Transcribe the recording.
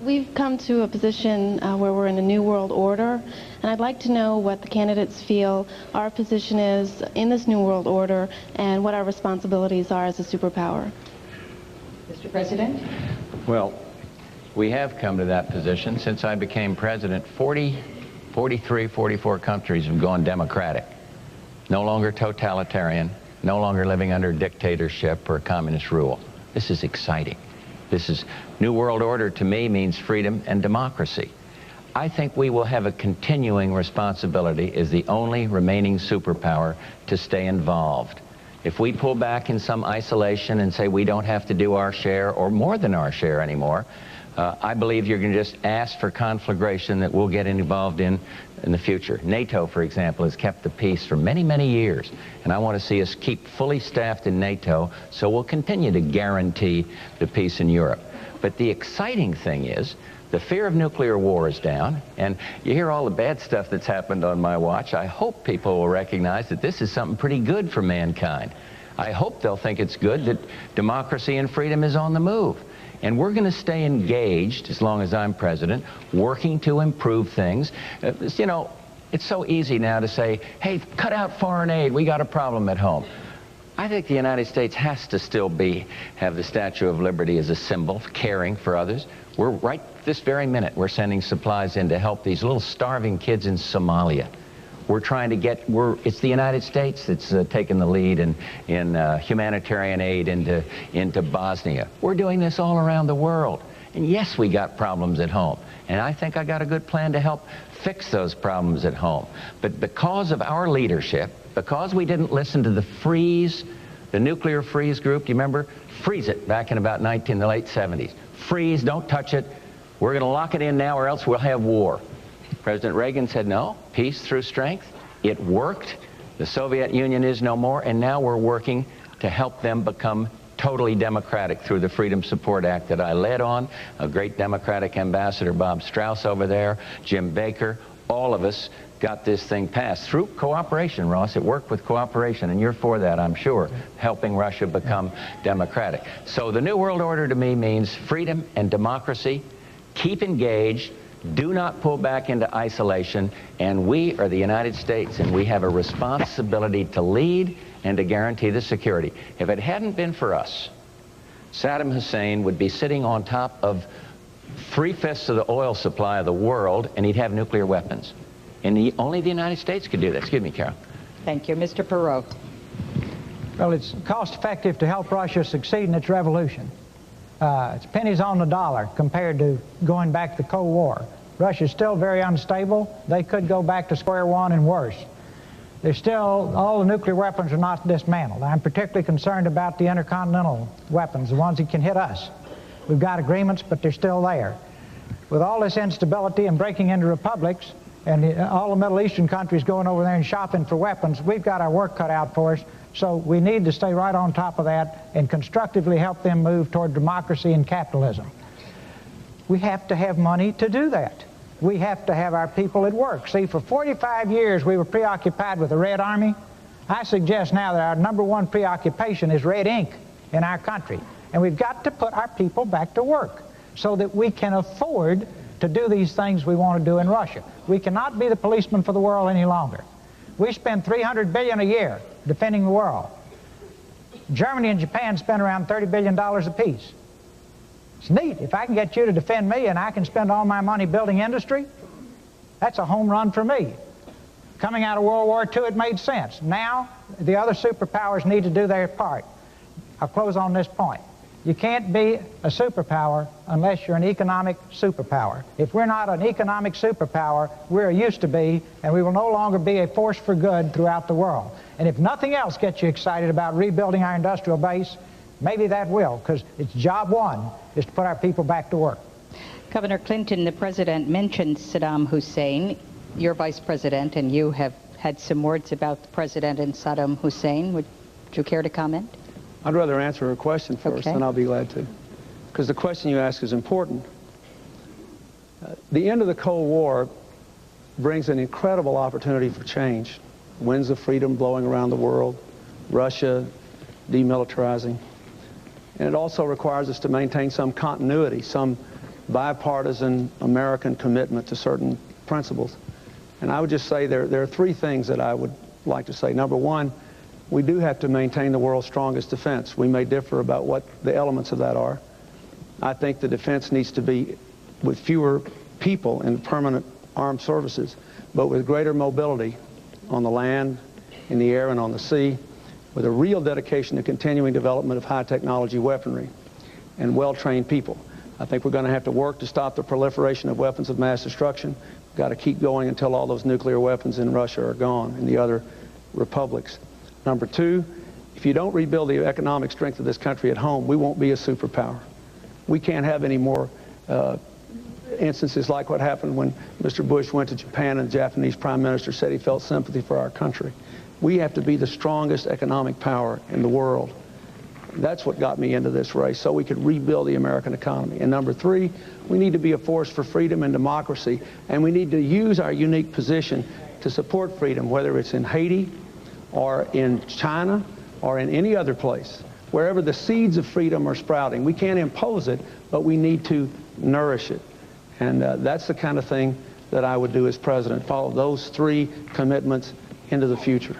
We've come to a position where we're in a new world order, and I'd like to know what the candidates feel our position is in this new world order and what our responsibilities are as a superpower. Mr. President? Well, we have come to that position. Since I became president, 43, 44 countries have gone democratic. No longer totalitarian, no longer living under dictatorship or communist rule. This is exciting. This is New World Order to me means freedom and democracy. I think we will have a continuing responsibility as the only remaining superpower to stay involved. If we pull back in some isolation and say we don't have to do our share or more than our share anymore, I believe you're going to just ask for conflagration that we'll get involved in the future. NATO, for example, has kept the peace for many, many years, and I want to see us keep fully staffed in NATO, so we'll continue to guarantee the peace in Europe. But the exciting thing is the fear of nuclear war is down, and you hear all the bad stuff that's happened on my watch. I hope people will recognize that this is something pretty good for mankind. I hope they'll think it's good that democracy and freedom is on the move. And we're going to stay engaged, as long as I'm president, working to improve things. You know, it's so easy now to say, hey, cut out foreign aid, we got a problem at home. I think the United States has to still have the Statue of Liberty as a symbol, caring for others. We're right this very minute, we're sending supplies in to help these little starving kids in Somalia. We're trying to get, it's the United States that's taken the lead in humanitarian aid into Bosnia. We're doing this all around the world. And yes, we got problems at home. And I think I got a good plan to help fix those problems at home. But because of our leadership, because we didn't listen to the nuclear freeze group, do you remember? Freeze it back in about the late 70s. Freeze, don't touch it. We're going to lock it in now or else we'll have war. President Reagan said, no, peace through strength. It worked. The Soviet Union is no more, and now we're working to help them become totally democratic through the Freedom Support Act that I led on. A great Democratic ambassador, Bob Strauss over there, Jim Baker, all of us got this thing passed through cooperation, Ross. It worked with cooperation, and you're for that, I'm sure, helping Russia become democratic. So the New World Order to me means freedom and democracy. Keep engaged. Do not pull back into isolation, and we are the United States, and we have a responsibility to lead and to guarantee the security. If it hadn't been for us, Saddam Hussein would be sitting on top of 3/5 of the oil supply of the world, and he'd have nuclear weapons. And only the United States could do that. Excuse me, Carol. Thank you. Mr. Perot. Well, it's cost-effective to help Russia succeed in its revolution. It's pennies on the dollar compared to going back to the Cold War. Russia's still very unstable. They could go back to square one and worse. There's still, all the nuclear weapons are not dismantled. I'm particularly concerned about the intercontinental weapons, the ones that can hit us. We've got agreements, but they're still there. With all this instability and breaking into republics, and all the Middle Eastern countries going over there and shopping for weapons, we've got our work cut out for us. So we need to stay right on top of that and constructively help them move toward democracy and capitalism. We have to have money to do that. We have to have our people at work. See, for 45 years we were preoccupied with the Red Army. I suggest now that our #1 preoccupation is red ink in our country. And we've got to put our people back to work so that we can afford to do these things we want to do in Russia. We cannot be the policeman for the world any longer. We spend $300 billion a year defending the world. Germany and Japan spend around $30 billion apiece. It's neat. If I can get you to defend me and I can spend all my money building industry, that's a home run for me. Coming out of World War II, it made sense. Now, the other superpowers need to do their part. I'll close on this point. You can't be a superpower unless you're an economic superpower. If we're not an economic superpower, we're used to be, and we will no longer be a force for good throughout the world. And if nothing else gets you excited about rebuilding our industrial base, maybe that will, because it's job one, is to put our people back to work. Governor Clinton, the president mentioned Saddam Hussein. You're vice president, and you have had some words about the president and Saddam Hussein. Would you care to comment? I'd rather answer a question first, Okay. and I'll be glad to. Because the question you ask is important. The end of the Cold War brings an incredible opportunity for change. Winds of freedom blowing around the world, Russia demilitarizing. And it also requires us to maintain some continuity, some bipartisan American commitment to certain principles. And I would just say there are three things that I would like to say. Number one, we do have to maintain the world's strongest defense. We may differ about what the elements of that are. I think the defense needs to be with fewer people in permanent armed services, but with greater mobility on the land, in the air, and on the sea, with a real dedication to continuing development of high-technology weaponry and well-trained people. I think we're going to have to work to stop the proliferation of weapons of mass destruction. We've got to keep going until all those nuclear weapons in Russia are gone and the other republics. Number two, if you don't rebuild the economic strength of this country at home, we won't be a superpower. We can't have any more instances like what happened when Mr. Bush went to Japan and the Japanese Prime Minister said he felt sympathy for our country. We have to be the strongest economic power in the world. That's what got me into this race, so we could rebuild the American economy. And number three, we need to be a force for freedom and democracy, and we need to use our unique position to support freedom, whether it's in Haiti or in China or in any other place. Wherever the seeds of freedom are sprouting, we can't impose it, but we need to nourish it. And that's the kind of thing that I would do as president, follow those three commitments into the future.